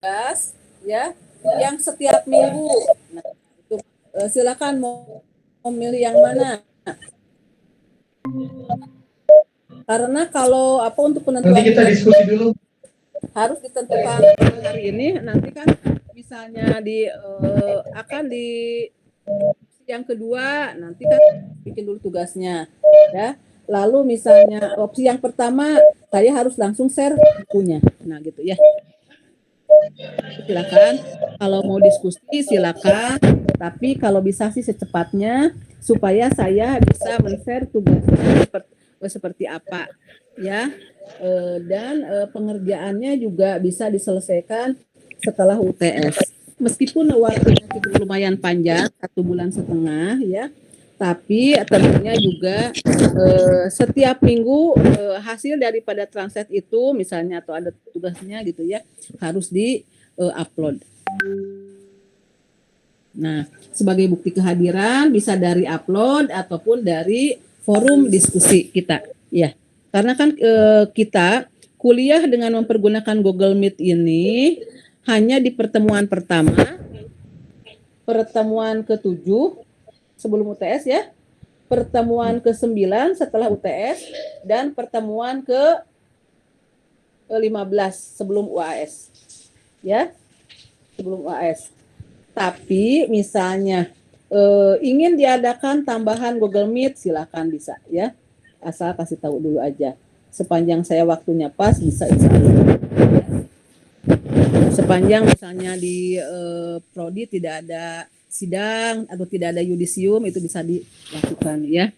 tugas ya yang setiap minggu. Nah, itu silakan mau memilih yang mana. Karena kalau apa untuk penentuan nanti kita diskusi dulu. harus ditentukan hari ini, nanti kan misalnya akan di yang kedua nanti kan bikin dulu tugasnya ya. Lalu misalnya opsi yang pertama saya harus langsung share bukunya. Nah gitu ya. Silakan kalau mau diskusi silakan, tapi kalau bisa sih secepatnya supaya saya bisa men-share tugasnya seperti apa ya. Dan pengerjaannya juga bisa diselesaikan setelah UTS. Meskipun waktunya cukup lumayan panjang, 1,5 bulan ya, tapi tentunya juga setiap minggu hasil daripada translate itu misalnya atau ada tugasnya gitu ya harus di upload. Nah, sebagai bukti kehadiran bisa dari upload ataupun dari forum diskusi kita ya. Karena kan kita kuliah dengan mempergunakan Google Meet ini hanya di pertemuan pertama, pertemuan ke-7 sebelum UTS ya, pertemuan ke-9 setelah UTS, dan pertemuan ke-15 sebelum UAS. Ya, sebelum UAS. Tapi misalnya ingin diadakan tambahan Google Meet, silakan bisa ya. Asal kasih tahu dulu aja. Sepanjang saya waktunya pas bisa insya Allah. Sepanjang misalnya di prodi tidak ada sidang atau tidak ada yudisium itu bisa dilakukan ya.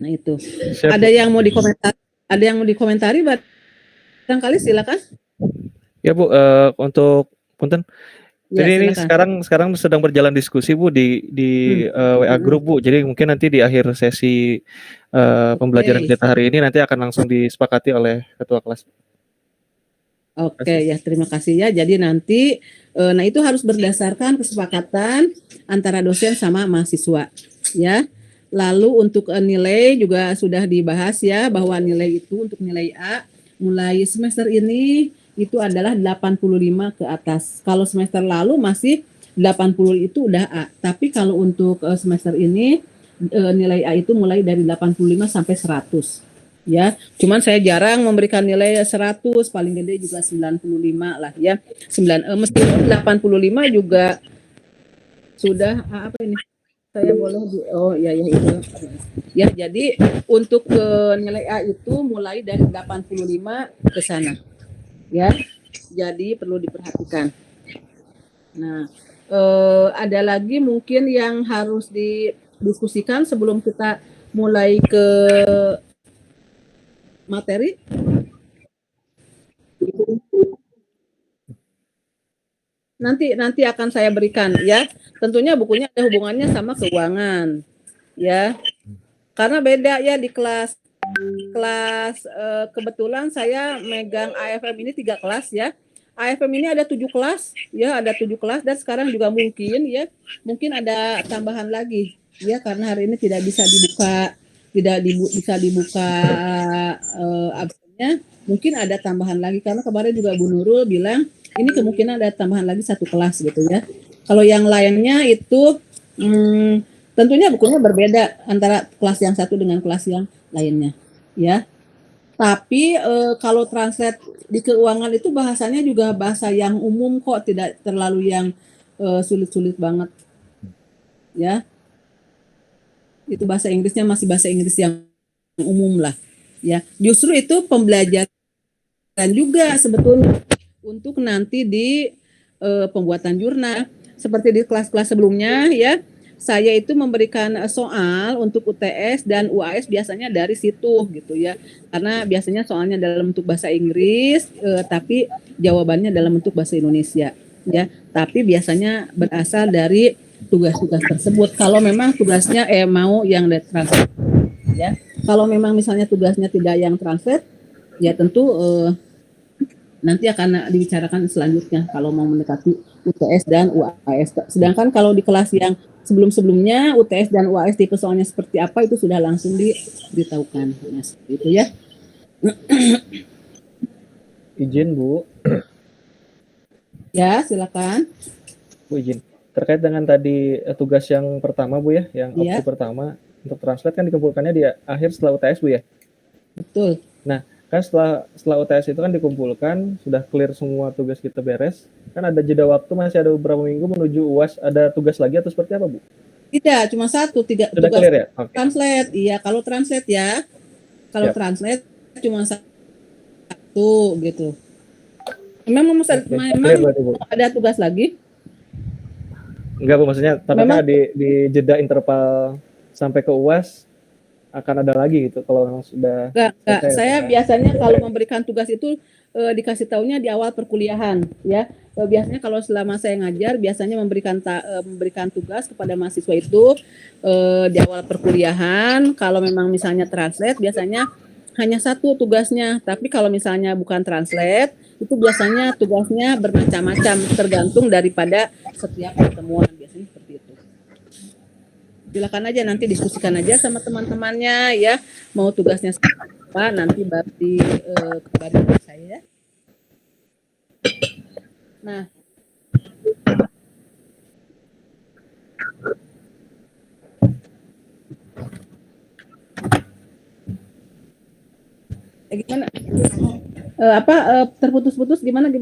Nah itu. Siap, ada yang mau dikomentari? Ada yang mau dikomentari? Barangkali silakan. Ya Bu, untuk punten. Ya, Jadi ini silakan. sekarang sedang berjalan diskusi Bu di WA grup Bu. Jadi mungkin nanti di akhir sesi pembelajaran kita hari ini nanti akan langsung disepakati oleh ketua kelas. Oke ya, terima kasih ya. Jadi nanti, nah itu harus berdasarkan kesepakatan antara dosen sama mahasiswa, ya. Lalu untuk nilai juga sudah dibahas ya, bahwa nilai itu untuk nilai A mulai semester ini itu adalah 85 ke atas. Kalau semester lalu masih 80 itu udah A. Tapi kalau untuk semester ini nilai A itu mulai dari 85 sampai 100. Ya, cuman saya jarang memberikan nilai 100, paling gede juga 95 lah ya. Meskipun 85 juga sudah apa ini? Saya boleh ya itu. Ya, jadi untuk nilai A itu mulai dari 85 ke sana. Ya. Jadi perlu diperhatikan. Nah, ada lagi mungkin yang harus didiskusikan sebelum kita mulai ke materi. Nanti akan saya berikan ya. Tentunya bukunya ada hubungannya sama keuangan ya. Karena beda ya di kelas kebetulan saya megang AFM ini 3 kelas ya. AFM ini ada 7 kelas ya, ada 7 kelas dan sekarang juga mungkin ada tambahan lagi ya, karena hari ini tidak bisa bisa dibuka absennya, mungkin ada tambahan lagi karena kemarin juga Bu Nurul bilang ini kemungkinan ada tambahan lagi 1 kelas gitu ya. Kalau yang lainnya itu tentunya bukunya berbeda antara kelas yang satu dengan kelas yang lainnya ya. Tapi kalau translate di keuangan itu bahasanya juga bahasa yang umum kok, tidak terlalu yang sulit-sulit banget ya. Itu bahasa Inggrisnya masih bahasa Inggris yang umum lah ya. Justru itu pembelajaran juga sebetulnya untuk nanti di pembuatan jurnal seperti di kelas-kelas sebelumnya ya. Saya itu memberikan soal untuk UTS dan UAS biasanya dari situ gitu ya. Karena biasanya soalnya dalam bentuk bahasa Inggris tapi jawabannya dalam bentuk bahasa Indonesia ya. Tapi biasanya berasal dari tugas-tugas tersebut. Kalau memang tugasnya mau yang translate ya. Kalau memang misalnya tugasnya tidak yang translate ya tentu nanti akan dibicarakan selanjutnya kalau mau mendekati UTS dan UAS. Sedangkan kalau di kelas yang sebelum-sebelumnya UTS dan UAS tipe soalnya seperti apa itu sudah langsung diberitahukan. Nah, itu ya. Izin Bu. Ya, silakan. Bu izin. Terkait dengan tadi tugas yang pertama Bu ya, yang opsi Iya, pertama untuk translate kan dikumpulkannya di akhir setelah UTS Bu ya. betul. Nah, kan setelah UTS itu kan dikumpulkan, sudah clear semua tugas kita beres, kan ada jeda waktu masih ada beberapa minggu menuju UAS, ada tugas lagi atau seperti apa Bu? Tidak, cuma satu, tiga Sudah tugas clear ya? Oke, translate. Iya, kalau translate ya, kalau siap. translate cuma satu gitu. Memang Oke, clear memang berarti Bu. ada tugas lagi? Enggak Bu, maksudnya Memang takutnya di jeda interval sampai ke UAS akan ada lagi gitu kalau memang sudah enggak. selesai. Saya biasanya kalau memberikan tugas itu dikasih taunya di awal perkuliahan, ya. Biasanya kalau selama saya ngajar, biasanya memberikan tugas kepada mahasiswa itu di awal perkuliahan. Kalau memang misalnya translate, biasanya hanya satu tugasnya. Tapi kalau misalnya bukan translate, itu biasanya tugasnya bermacam-macam, tergantung daripada setiap pertemuan. Biasanya seperti itu. Silakan aja nanti diskusikan aja sama teman-temannya ya, mau tugasnya apa nanti baru kabarin ke saya ya. Nah, gimana? Terputus-putus gimana?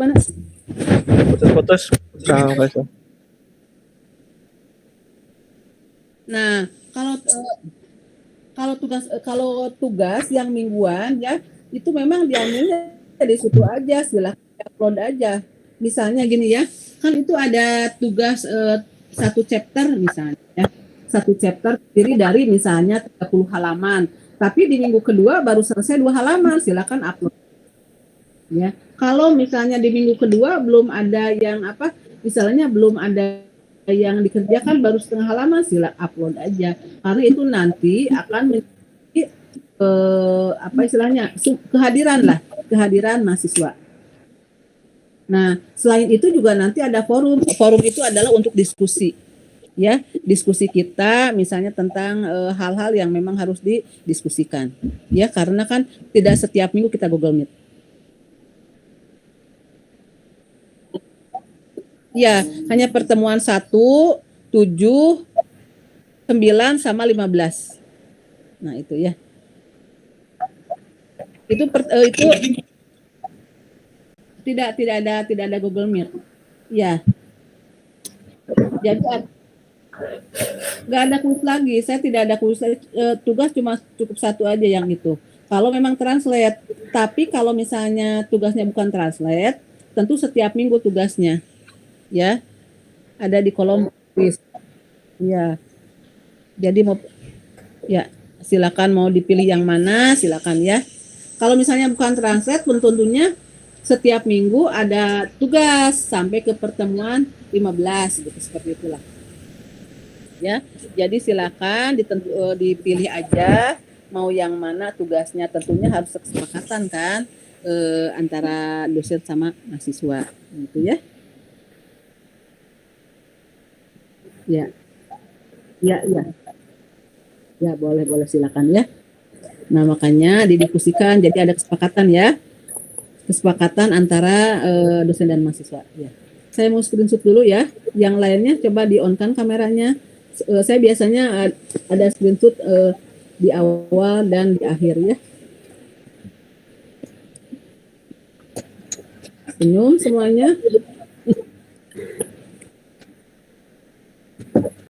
Putus-putus sama Faisal. Nah, kalau tugas yang mingguan ya itu memang diambilnya di situ aja, silahkan upload aja. Misalnya gini ya, kan itu ada tugas satu chapter misalnya ya. Satu chapter terdiri dari misalnya 30 halaman. Tapi di minggu kedua baru selesai 2 halaman, silakan upload ya. Kalau misalnya di minggu kedua belum ada yang misalnya belum ada yang dikerjakan baru setengah halaman, silakan upload aja. Karena itu nanti akan menjadi istilahnya kehadiran mahasiswa. Nah, selain itu juga nanti ada forum. Forum itu adalah untuk diskusi. Ya, diskusi kita misalnya tentang hal-hal yang memang harus didiskusikan. Ya, karena kan tidak setiap minggu kita Google Meet. Ya, hanya pertemuan 1, 7, 9 sama 15. Nah, itu ya. Itu tidak ada Google Meet. Ya. Jadi nggak ada kuis lagi. Saya tidak ada kuis lagi. Tugas cuma cukup satu aja yang itu. Kalau memang translate. Tapi kalau misalnya tugasnya bukan translate, tentu setiap minggu tugasnya. Ya, ada di kolom kuis. Ya. Jadi silakan mau dipilih yang mana, silakan ya. Kalau misalnya bukan translate, tentunya setiap minggu ada tugas sampai ke pertemuan 15 gitu, seperti itulah. Ya, jadi silakan dipilih aja mau yang mana tugasnya, tentunya harus kesepakatan kan antara dosen sama mahasiswa gitu ya. Ya. Ya, boleh silakan ya. Nah, makanya didiskusikan jadi ada kesepakatan ya. Kesepakatan antara dosen dan mahasiswa ya. Saya mau screenshot dulu ya. Yang lainnya coba di-on-kan kameranya. Saya biasanya ada screenshot di awal dan di akhir ya. Senyum semuanya.